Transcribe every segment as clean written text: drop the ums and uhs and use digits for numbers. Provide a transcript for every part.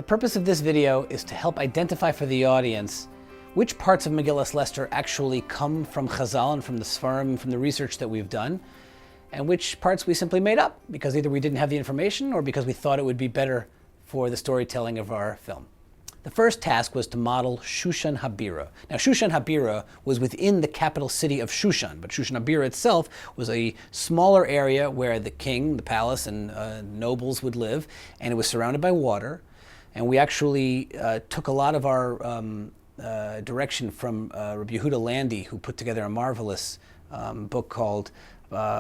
The purpose of this video is to help identify for the audience which parts of Megillas Esther actually come from Chazal and from the Sfarim and from the research that we've done, and which parts we simply made up because either we didn't have the information or because we thought it would be better for the storytelling of our film. The first task was to model Shushan Habira. Now, Shushan Habira was within the capital city of Shushan, but Shushan Habira itself was a smaller area where the king, the palace, and nobles would live, and it was surrounded by water. And we actually took a lot of our direction from Rabbi Yehuda Landi, who put together a marvelous book called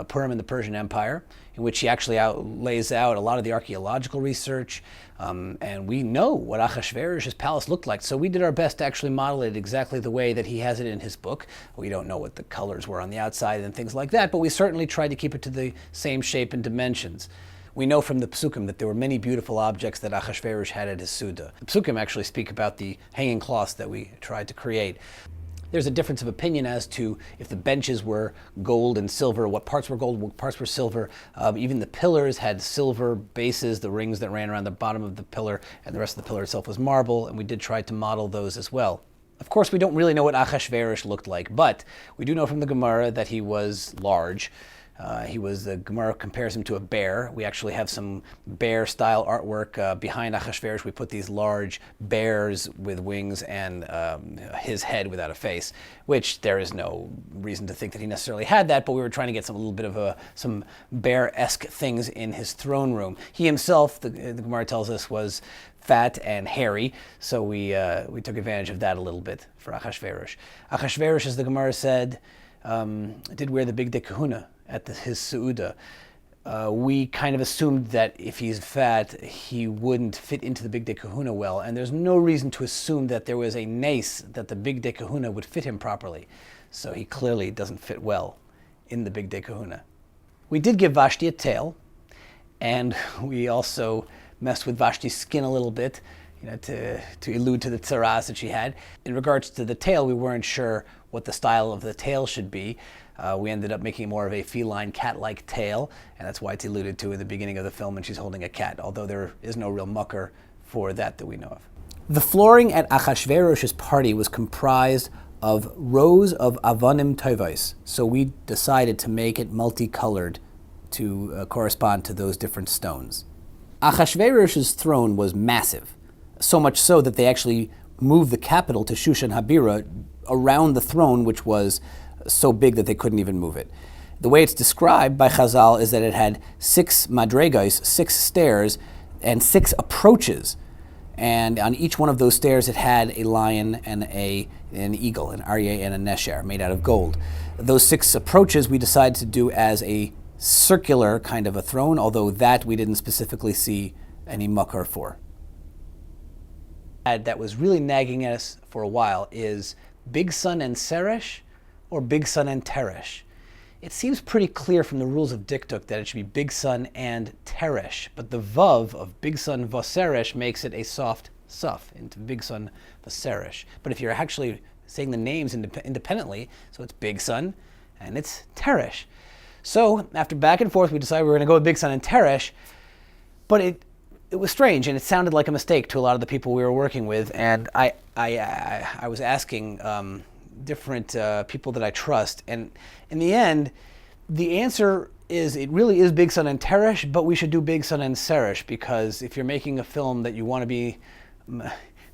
Purim in the Persian Empire, in which he actually lays out a lot of the archaeological research, and we know what Achashverosh's palace looked like, so we did our best to actually model it exactly the way that he has it in his book. We don't know what the colors were on the outside and things like that, but we certainly tried to keep it to the same shape and dimensions. We know from the Psukim that there were many beautiful objects that Achashverosh had at his Suda. The Psukim actually speak about the hanging cloths that we tried to create. There's a difference of opinion as to if the benches were gold and silver, what parts were gold, what parts were silver. Even the pillars had silver bases, the rings that ran around the bottom of the pillar, and the rest of the pillar itself was marble, and we did try to model those as well. Of course, we don't really know what Achashverosh looked like, but we do know from the Gemara that he was large. The Gemara compares him to a bear. We actually have some bear-style artwork behind Achashverosh. We put these large bears with wings and his head without a face, which there is no reason to think that he necessarily had that, but we were trying to get a little bit of some bear-esque things in his throne room. He himself, the Gemara tells us, was fat and hairy, so we took advantage of that a little bit for Achashverosh. Achashverosh, as the Gemara said, did wear the big kahuna at his Seuda. We kind of assumed that if he's fat, he wouldn't fit into the big kahuna well, and there's no reason to assume that there was a nace that the big kahuna would fit him properly. So he clearly doesn't fit well in the big kahuna. We did give Vashti a tail, and we also messed with Vashti's skin a little bit, to allude to the tzaras that she had. In regards to the tail, we weren't sure what the style of the tail should be. We ended up making more of a feline cat-like tail, and that's why it's alluded to in the beginning of the film, and she's holding a cat, although there is no real mucker for that we know of. The flooring at Achashverosh's party was comprised of rows of avanim tovos, so we decided to make it multicolored to correspond to those different stones. Achashverosh's throne was massive, so much so that they actually moved the capital to Shushan Habira around the throne, which was so big that they couldn't even move it. The way it's described by Chazal is that it had 6 madregos, 6 stairs, and 6 approaches. And on each one of those stairs it had a lion and an eagle, an aryeh and a nesher, made out of gold. Those 6 approaches we decided to do as a circular kind of a throne, although that we didn't specifically see any mucker for. That was really nagging at us for a while is Big Sun and Seresh or Big Sun and Teresh. It seems pretty clear from the rules of Diktuk that it should be Big Sun and Teresh, but the Vav of Big Sun Vaseresh makes it a soft suf into Big Sun Vaseresh. But if you're actually saying the names independently, so it's Big Sun and it's Teresh. So after back and forth, we decided we were going to go with Big Sun and Teresh, but it was strange and it sounded like a mistake to a lot of the people we were working with, and I was asking different people that I trust, and in the end, the answer is it really is Big Sun and Teresh, but we should do Big Sun and Seresh, because if you're making a film that you want to be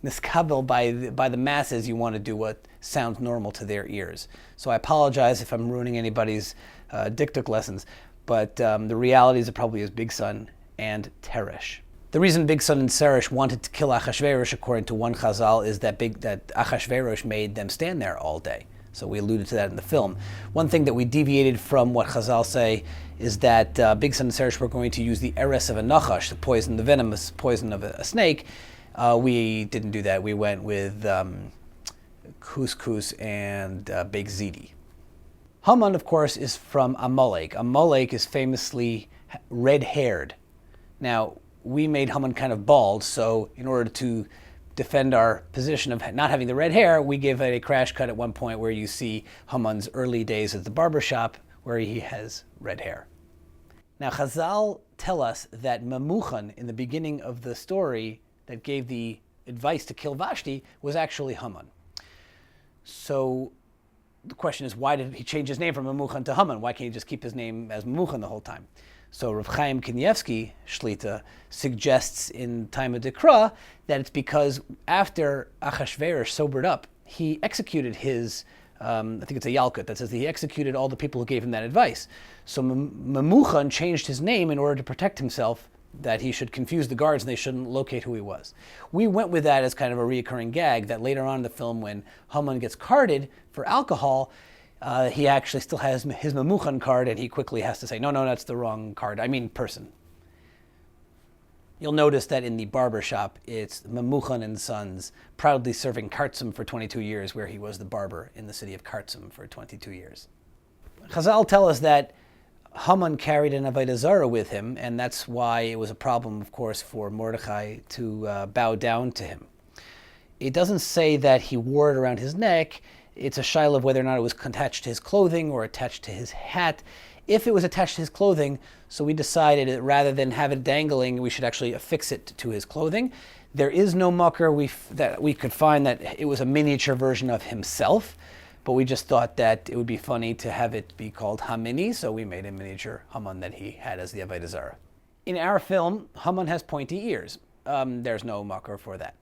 niskabel by the masses, you want to do what sounds normal to their ears. So I apologize if I'm ruining anybody's Diktuk lessons, but the reality is it probably is Big Sun and Teresh. The reason Big Sun and Seresh wanted to kill Achashverosh, according to one Chazal, is that Achashverosh made them stand there all day. So we alluded to that in the film. One thing that we deviated from what Chazal say is that Big Sun and Seresh were going to use the eres of a nachash, the venomous poison of a snake. We didn't do that. We went with couscous and baked ziti. Haman, of course, is from Amalek. Amalek is famously red-haired. Now, we made Haman kind of bald, so in order to defend our position of not having the red hair, we give it a crash cut at one point where you see Haman's early days at the barbershop where he has red hair. Now, Chazal tell us that Memuchan, in the beginning of the story, that gave the advice to kill Vashti was actually Haman. So the question is, why did he change his name from Memuchan to Haman? Why can't he just keep his name as Memuchan the whole time? So Rav Chaim Kanievsky Shlita suggests in Taima Dekra that it's because after Achashverosh sobered up, he executed his, I think it's a Yalkut that says that he executed all the people who gave him that advice. So Memuchan changed his name in order to protect himself, that he should confuse the guards and they shouldn't locate who he was. We went with that as kind of a recurring gag, that later on in the film when Haman gets carded for alcohol, he actually still has his Memuchan card and he quickly has to say, no, that's the wrong card, I mean person. You'll notice that in the barber shop, it's Memuchan and Sons proudly serving Kartzum for 22 years, where he was the barber in the city of Kartzum for 22 years. Chazal tell us that Haman carried an Avodah Zarah with him, and that's why it was a problem, of course, for Mordechai to bow down to him. It doesn't say that he wore it around his neck. It's a shaila of whether or not it was attached to his clothing or attached to his hat. If it was attached to his clothing, so we decided that rather than have it dangling, we should actually affix it to his clothing. There is no mucker that we could find that it was a miniature version of himself, but we just thought that it would be funny to have it be called Hamini, so we made a miniature Haman that he had as the Avodah Zarah. In our film, Haman has pointy ears. There's no mucker for that.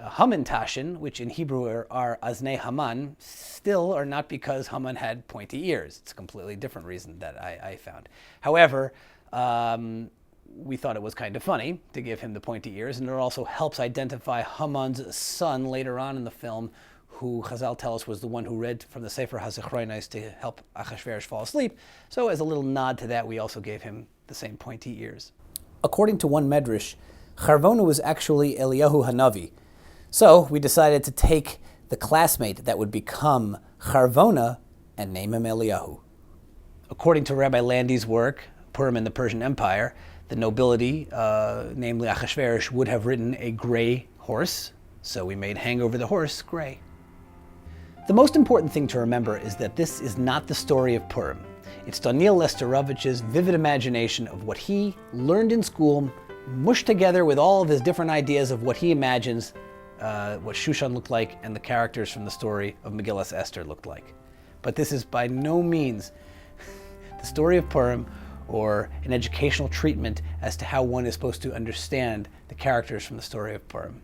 Hamantashin, which in Hebrew are Aznei Haman, still are not because Haman had pointy ears. It's a completely different reason that I found. However, we thought it was kind of funny to give him the pointy ears, and it also helps identify Haman's son later on in the film, who Chazal tell us was the one who read from the Sefer HaZichronos to help Achashverosh fall asleep. So as a little nod to that, we also gave him the same pointy ears. According to one medrash, Charvona was actually Eliyahu Hanavi. So we decided to take the classmate that would become Charvona and name him Eliyahu. According to Rabbi Landy's work, Purim in the Persian Empire, the nobility, namely Achashverosh, would have ridden a gray horse, so we made hang over the horse gray. The most important thing to remember is that this is not the story of Purim. It's Daniel Lesterovich's vivid imagination of what he learned in school, mushed together with all of his different ideas of what he imagines what Shushan looked like and the characters from the story of Megillas Esther looked like. But this is by no means the story of Purim or an educational treatment as to how one is supposed to understand the characters from the story of Purim.